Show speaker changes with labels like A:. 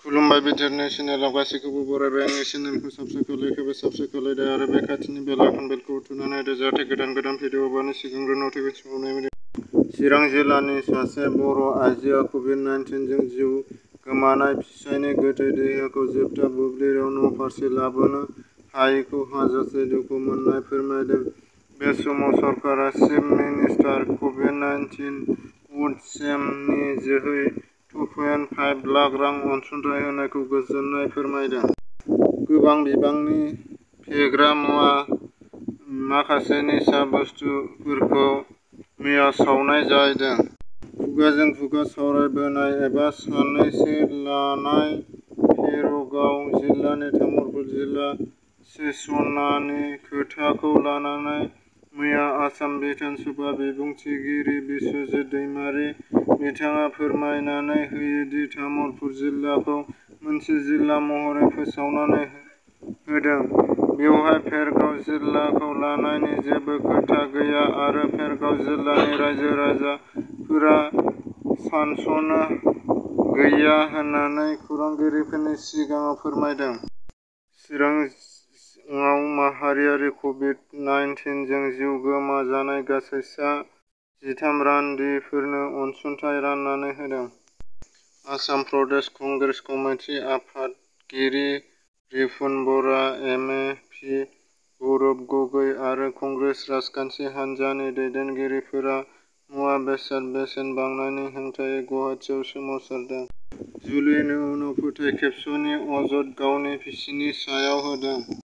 A: खुलुमबाय बिटिआरनि चेनेलाव गासैखौबो बरायबाय। आंनि चेनेलखौ साबस्क्राइब खालायदो आरो बे खाथिनि बेल आइकन बेलखौ थुना नायदो जाहाथे गोदान भिडिअ हगारनायनि सिगांग्रो नटिफिकेसन मोनो। चिरां जिल्लानि सासे बर' आइजोआ कभिड-19 जों जिउ गोमानाय फिसायनि गोथै देहाखौ जोबथा बुब्लियाव न'फारसे लाबोनो हायैखौ हाजासे दुखु मोननाय फोरमायदों। बे समाव सरकारा चिफ मिनिस्टार कभिड-19 उइथ सेम नि जोहै 2.5 लाख रां अनसुंथाइ होनायखौ गोजोननाय फोरमायदों। गोबां बिबांनि फेग्रा मुवा, माखासे निसा बुस्थुफोरखौ मैया सावनाय जादों। खुगाजों खुगा सावरायबोनाय एबा सानैसो लानाय भेरगाव जिल्लानि तामुलपुर जिल्ला सेसनानि खोथाखौ लानानै मैया आसाम बिधान सभा बिबुंथिगिरि बिस्वजित दैमारी बिथाङा फोरमायनानै होयो दि तामुलपुर जिल्लाखौ मोनसे जिल्ला महरै फोसावनानै होदों। बेवहाय भेरगाव जिल्लाखौ लानायनि जेबो खोथा गैया आरो भेरगाव जिल्लानि रायजो-राजाफोरा सानसनो गैया होननानै खौरांगिरिफोरनि सिगाङाव फोरमायदों। चिराङाव माहारियारि कभिड-19 जों जिउ गोमाजानाय गासै सा 13 रान्दिफोरनो अनसुंथाइ राननानै होदों। आसाम प्रदेश कंग्रेस कमिटि आफादगिरि रिपुन बरा, एम ए पि गौरब गगৈ आरो कंग्रेस राजखान्थि हान्जानि दैदेनगिरिफोरा मुवा-बेसाद बेसेन बांनायनि हेंथायै गुवाहाटीआव सोमावसारदों। जुलिनि उनाव फोथाय खेबस'नि अजद गावनि बिसिनि सायाव होदों।